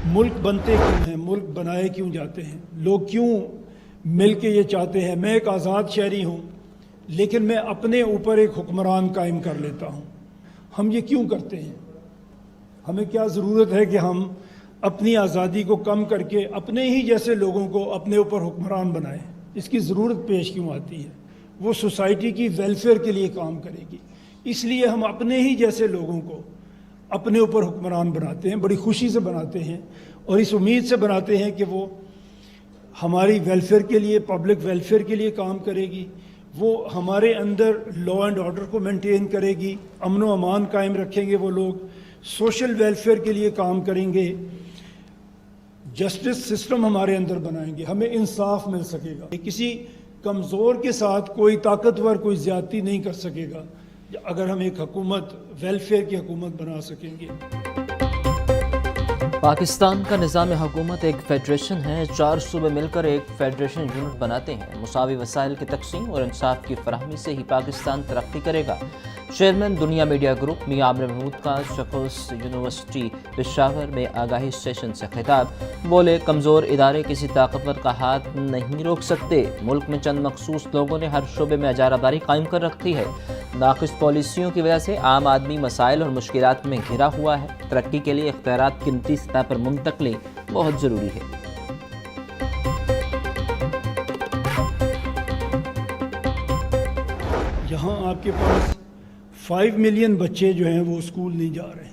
ملک بنتے کیوں ہیں، ملک بنائے کیوں جاتے ہیں، لوگ کیوں مل کے یہ چاہتے ہیں؟ میں ایک آزاد شہری ہوں لیکن میں اپنے اوپر ایک حکمران قائم کر لیتا ہوں۔ ہم یہ کیوں کرتے ہیں؟ ہمیں کیا ضرورت ہے کہ ہم اپنی آزادی کو کم کر کے اپنے ہی جیسے لوگوں کو اپنے اوپر حکمران بنائیں؟ اس کی ضرورت پیش کیوں آتی ہے؟ وہ سوسائٹی کی ویلفیئر کے لیے کام کرے گی، اس لیے ہم اپنے ہی جیسے لوگوں کو اپنے اوپر حکمران بناتے ہیں، بڑی خوشی سے بناتے ہیں اور اس امید سے بناتے ہیں کہ وہ ہماری ویلفیئر کے لیے، پبلک ویلفیئر کے لیے کام کرے گی، وہ ہمارے اندر لا اینڈ آرڈر کو مینٹین کرے گی، امن و امان قائم رکھیں گے، وہ لوگ سوشل ویلفیئر کے لیے کام کریں گے، جسٹس سسٹم ہمارے اندر بنائیں گے، ہمیں انصاف مل سکے گا۔ کسی کمزور کے ساتھ کوئی طاقتور کوئی زیادتی نہیں کر سکے گا اگر ہم ایک حکومت ویلفیئر کی حکومت بنا سکیں گے۔ پاکستان کا نظام حکومت ایک فیڈریشن ہے، 4 صوبے مل کر ایک فیڈریشن یونٹ بناتے ہیں۔ مساوی وسائل کی تقسیم اور انصاف کی فراہمی سے ہی پاکستان ترقی کرے گا۔ چیئرمین دنیا میڈیا گروپ میاں عامر محمود کا شیخوس یونیورسٹی پشاور میں آگاہی سیشن سے خطاب، بولے کمزور ادارے کسی طاقتور کا ہاتھ نہیں روک سکتے۔ ملک میں چند مخصوص لوگوں نے ہر شعبے میں اجارہ داری قائم کر رکھی ہے۔ ناقص پالیسیوں کی وجہ سے عام آدمی مسائل اور مشکلات میں گھرا ہوا ہے۔ ترقی کے لیے اختیارات قیمتی سطح پر منتقلی بہت ضروری ہے۔ یہاں آپ کے پاس 5 ملین بچے جو ہیں وہ اسکول نہیں جا رہے،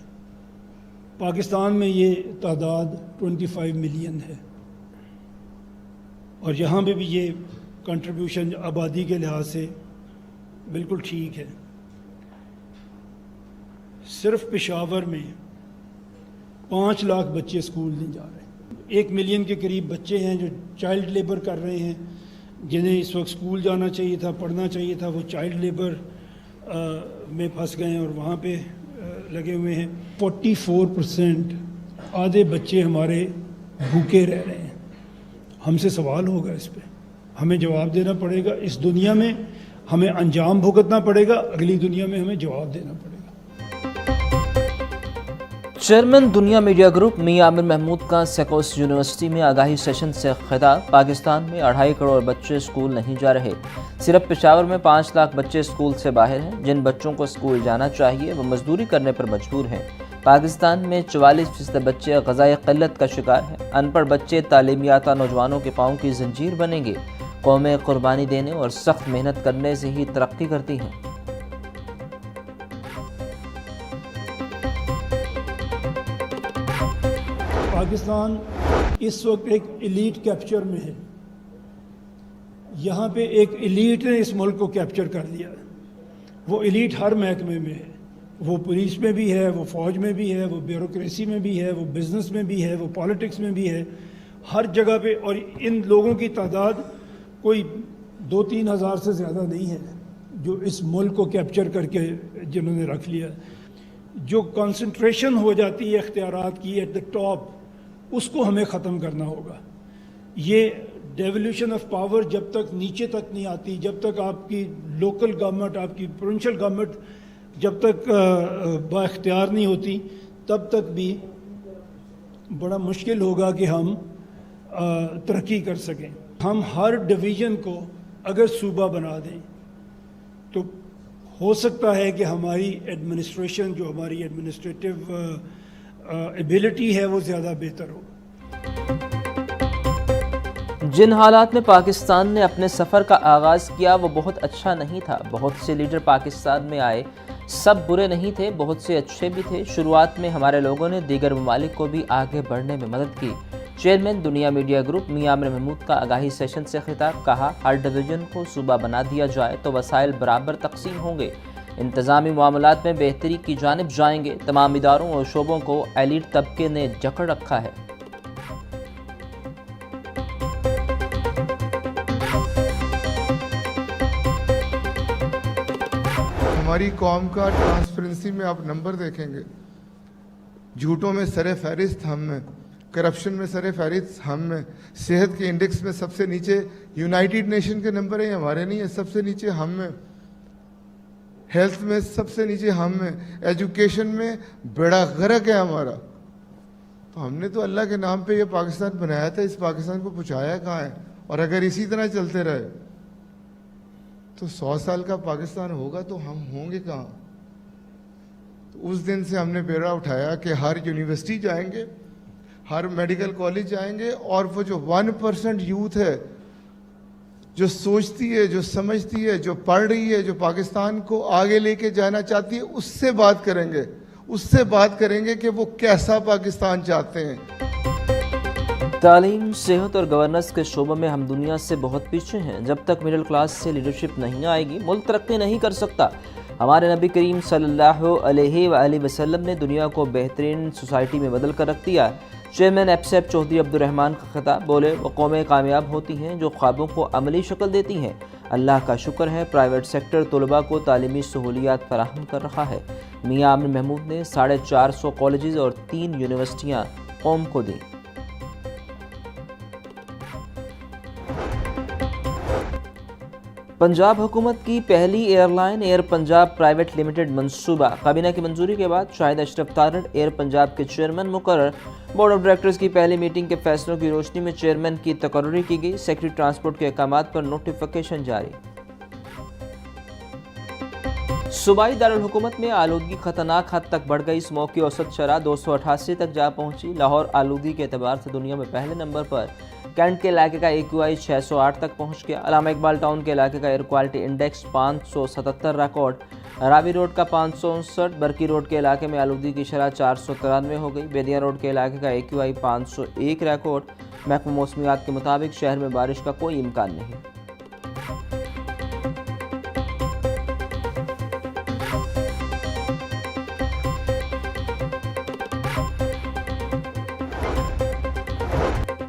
پاکستان میں یہ تعداد 25 ملین ہے، اور یہاں پہ بھی یہ کنٹریبیوشن آبادی کے لحاظ سے بالکل ٹھیک ہے۔ صرف پشاور میں 5 لاکھ بچے اسکول نہیں جا رہے، 1 ملین کے قریب بچے ہیں جو چائلڈ لیبر کر رہے ہیں، جنہیں اس وقت اسکول جانا چاہیے تھا، پڑھنا چاہیے تھا، وہ چائلڈ لیبر میں پھنس گئے ہیں اور وہاں پہ لگے ہوئے ہیں۔ 44% آدھے بچے ہمارے بھوکے رہ رہے ہیں۔ ہم سے سوال ہوگا، اس پہ ہمیں جواب دینا پڑے گا۔ اس دنیا میں ہمیں انجام بھگتنا پڑے گا، اگلی دنیا میں ہمیں جواب دینا پڑے گا۔ چیئرمین دنیا میڈیا گروپ میاں عامر محمود کا سیکوس یونیورسٹی میں آگاہی سیشن سے خطاب، پاکستان میں 2.5 کروڑ بچے اسکول نہیں جا رہے، صرف پشاور میں 5 لاکھ بچے اسکول سے باہر ہیں۔ جن بچوں کو اسکول جانا چاہیے وہ مزدوری کرنے پر مجبور ہیں۔ پاکستان میں 44% بچے غذائی قلت کا شکار ہیں۔ ان پڑھ بچے تعلیم یافتہ نوجوانوں کے پاؤں کی زنجیر بنیں گے۔ قومیں قربانی دینے اور سخت محنت کرنے سے ہی ترقی کرتی ہیں۔ پاکستان اس وقت ایک ایلیٹ کیپچر میں ہے، یہاں پہ ایک ایلیٹ نے اس ملک کو کیپچر کر لیا ہے۔ وہ ایلیٹ ہر محکمے میں ہے، وہ پولیس میں بھی ہے، وہ فوج میں بھی ہے، وہ بیوروکریسی میں بھی ہے، وہ بزنس میں بھی ہے، وہ پالیٹکس میں بھی ہے، ہر جگہ پہ۔ اور ان لوگوں کی تعداد کوئی 2-3 ہزار سے زیادہ نہیں ہے جو اس ملک کو کیپچر کر کے جنہوں نے رکھ لیا۔ جو کنسنٹریشن ہو جاتی ہے اختیارات کی ایٹ دا ٹاپ، اس کو ہمیں ختم کرنا ہوگا۔ یہ ڈیولیوشن آف پاور جب تک نیچے تک نہیں آتی، جب تک آپ کی لوکل گورنمنٹ، آپ کی پروونشل گورنمنٹ جب تک با اختیار نہیں ہوتی، تب تک بھی بڑا مشکل ہوگا کہ ہم ترقی کر سکیں۔ ہم ہر ڈویژن کو اگر صوبہ بنا دیں تو ہو سکتا ہے کہ ہماری ایڈمنسٹریشن، جو ہماری ایڈمنسٹریٹو ایبلٹی ہے، وہ زیادہ بہتر ہو۔ جن حالات میں پاکستان نے اپنے سفر کا آغاز کیا وہ بہت اچھا نہیں تھا۔ بہت سے لیڈر پاکستان میں آئے، سب برے نہیں تھے، بہت سے اچھے بھی تھے۔ شروعات میں ہمارے لوگوں نے دیگر ممالک کو بھی آگے بڑھنے میں مدد کی۔ چیئرمین دنیا میڈیا گروپ میاں عامر محمود کا آگاہی سیشن سے خطاب، کہا ہر ڈویژن کو صوبہ بنا دیا جائے تو وسائل برابر تقسیم ہوں گے، انتظامی معاملات میں بہتری کی جانب جائیں گے۔ تمام اداروں اور شعبوں کو ایلیٹ طبقے نے جکڑ رکھا ہے۔ ہماری قوم کا ٹرانسپیرنسی میں آپ نمبر دیکھیں گے، جھوٹوں میں سر فہرست ہم ہیں، کرپشن میں سر فہرست ہم ہیں، صحت کے انڈیکس میں سب سے نیچے یونائٹڈ نیشن کے نمبر ہیں، ہمارے نہیں ہیں، سب سے نیچے ہم ہیں، ہیلتھ میں سب سے نیچے ہم ہیں، ایجوکیشن میں بڑا غرق ہے ہمارا۔ تو ہم نے تو اللہ کے نام پہ یہ پاکستان بنایا تھا, اس پاکستان کو پہنچایا کہاں ہے؟ اور اگر اسی طرح چلتے رہے تو 100 سال کا پاکستان ہوگا تو ہم ہوں گے کہاں؟ تو اس دن سے ہم نے بیڑا اٹھایا کہ ہر یونیورسٹی جائیں گے, ہر میڈیکل کالج جائیں گے, اور وہ جو 1% یوتھ ہے جو سوچتی ہے, جو سمجھتی ہے, جو پڑھ رہی ہے, جو پاکستان کو آگے لے کے جانا چاہتی ہے, اس سے بات کریں گے, اس سے بات کریں گے کہ وہ کیسا پاکستان چاہتے ہیں. تعلیم, صحت اور گورننس کے شعبوں میں ہم دنیا سے بہت پیچھے ہیں. جب تک مڈل کلاس سے لیڈرشپ نہیں آئے گی ملک ترقی نہیں کر سکتا. ہمارے نبی کریم صلی اللہ علیہ وآلہ وسلم نے دنیا کو بہترین سوسائٹی میں بدل کر رکھ دیا. چیئرمین ایپسیپ چودھری عبد الرحمان کا خطاب. بولے, وہ قومیں کامیاب ہوتی ہیں جو خوابوں کو عملی شکل دیتی ہیں. اللہ کا شکر ہے پرائیویٹ سیکٹر طلباء کو تعلیمی سہولیات فراہم کر رہا ہے. میاں امن محمود نے 450 کالجز اور 3 یونیورسٹیاں قوم کو دیں. پنجاب حکومت کی پہلی airline Air Punjab private limited منصوبہ. کابینہ کی منظوری کے بعد شاہد اشرف تارڑ ایئر پنجاب کے چیئرمین مقرر. بورڈ آف ڈائریکٹرز کی پہلی میٹنگ کے فیصلوں کی روشنی میں چیئرمین کی تقرری کی گئی. سیکرٹری ٹرانسپورٹ کے احکامات پر نوٹیفیکیشن جاری. صوبائی دارالحکومت میں آلودگی خطرناک حد تک بڑھ گئی. اسموگ کی اوسط شرح 288 تک جا پہنچی. لاہور آلودگی کے اعتبار سے دنیا میں پہلے نمبر پر. کینٹ کے علاقے کا AQI 608 تک پہنچ گیا. علامہ اقبال ٹاؤن کے علاقے کا ایئر کوالٹی انڈیکس 577 ریکارڈ. راوی روڈ کا 559. برکی روڈ کے علاقے میں آلودگی کی شرح 493 ہو گئی. بیدیا روڈ کے علاقے کا AQI 501 ریکارڈ. محکمہ موسمیات کے مطابق شہر میں بارش کا کوئی امکان نہیں.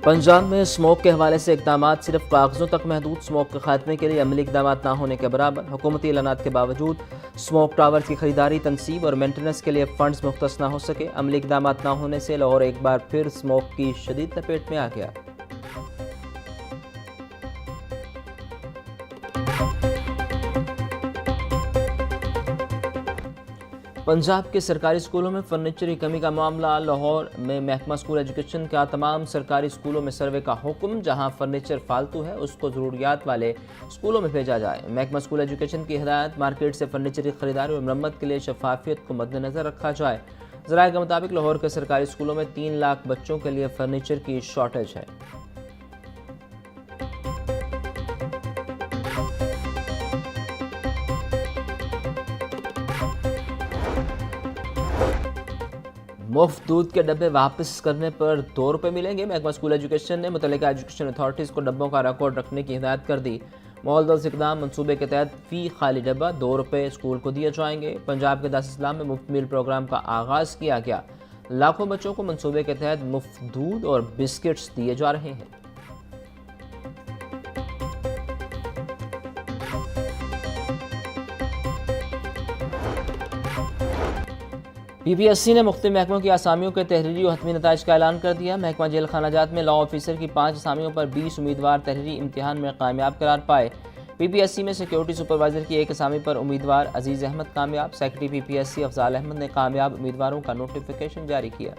پنجاب میں اسموگ کے حوالے سے اقدامات صرف کاغذوں تک محدود. اسموگ کے خاتمے کے لیے عملی اقدامات نہ ہونے کے برابر. حکومتی اعلانات کے باوجود اسموگ ٹاورز کی خریداری, تنصیب اور مینٹیننس کے لیے فنڈز مختص نہ ہو سکے. عملی اقدامات نہ ہونے سے لاہور ایک بار پھر اسموگ کی شدید لپیٹ میں آ گیا. پنجاب کے سرکاری اسکولوں میں فرنیچر کی کمی کا معاملہ. لاہور میں محکمہ اسکول ایجوکیشن کا تمام سرکاری اسکولوں میں سروے کا حکم. جہاں فرنیچر فالتو ہے اس کو ضروریات والے اسکولوں میں بھیجا جائے. محکمہ اسکول ایجوکیشن کی ہدایت, مارکیٹ سے فرنیچر کی خریداری اور مرمت کے لیے شفافیت کو مد نظر رکھا جائے. ذرائع کے مطابق لاہور کے سرکاری اسکولوں میں 3 لاکھ بچوں کے لیے فرنیچر کی شارٹیج ہے. مفت دودھ کے ڈبے واپس کرنے پر 2 روپے ملیں گے. محکمہ اسکول ایجوکیشن نے متعلقہ ایجوکیشن اتھارٹیز کو ڈبوں کا ریکارڈ رکھنے کی ہدایت کر دی. مولدز اقدام منصوبے کے تحت فی خالی ڈبہ 2 روپے اسکول کو دیے جائیں گے. پنجاب کے دارالاسلام میں مفت میل پروگرام کا آغاز کیا گیا. لاکھوں بچوں کو منصوبے کے تحت مفت دودھ اور بسکٹس دیے جا رہے ہیں. PPSC نے مختلف محکموں کی اسامیوں کے تحریری و حتمی نتائج کا اعلان کر دیا. محکمہ جیل خانہ جات میں لا آفیسر کی 5 اسامیوں پر 20 امیدوار تحریری امتحان میں کامیاب قرار پائے. PPSC میں سیکیورٹی سپروائزر کی 1 اسامی پر امیدوار عزیز احمد کامیاب. سیکرٹری PPSC افضال احمد نے کامیاب امیدواروں کا نوٹیفیکیشن جاری کیا.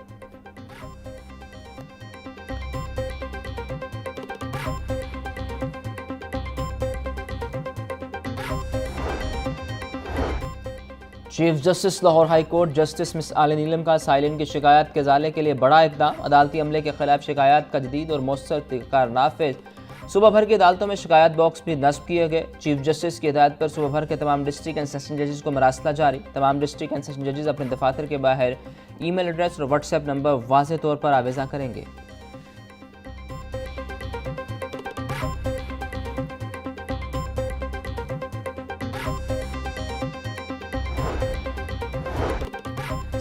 Chief justice Lahore high court justice Ms Aliya Neelum کا سائلین کی شکایات کے ازالے کے لیے بڑا اقدام. عدالتی عملے کے خلاف شکایات کا جدید اور مؤثر طریقہ نافذ. صوبہ بھر کی عدالتوں میں شکایات باکس بھی نصب کیے گئے. چیف جسٹس کی ہدایت پر صوبہ بھر کے تمام ڈسٹرکٹ اینڈ سیشن ججز کو مراسلہ جاری. تمام ڈسٹرکٹ اینڈ سیشن ججز اپنے دفاتر کے باہر ای میل ایڈریس اور واٹس ایپ نمبر واضح طور پر آویزاں کریں گے.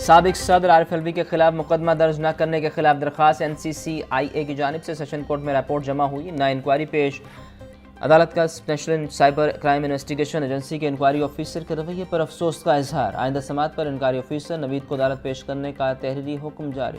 سابق صدر عارف الوی کے خلاف مقدمہ درج نہ کرنے کے خلاف درخواست NCCIA کی جانب سے سیشن کورٹ میں رپورٹ جمع ہوئی. نہ انکوائری پیش. عدالت کا national cyber crime investigation agency کے انکوائری آفیسر کے رویے پر افسوس کا اظہار. آئندہ سماعت پر انکوائری آفیسر نوید کو عدالت پیش کرنے کا تحریری حکم جاری.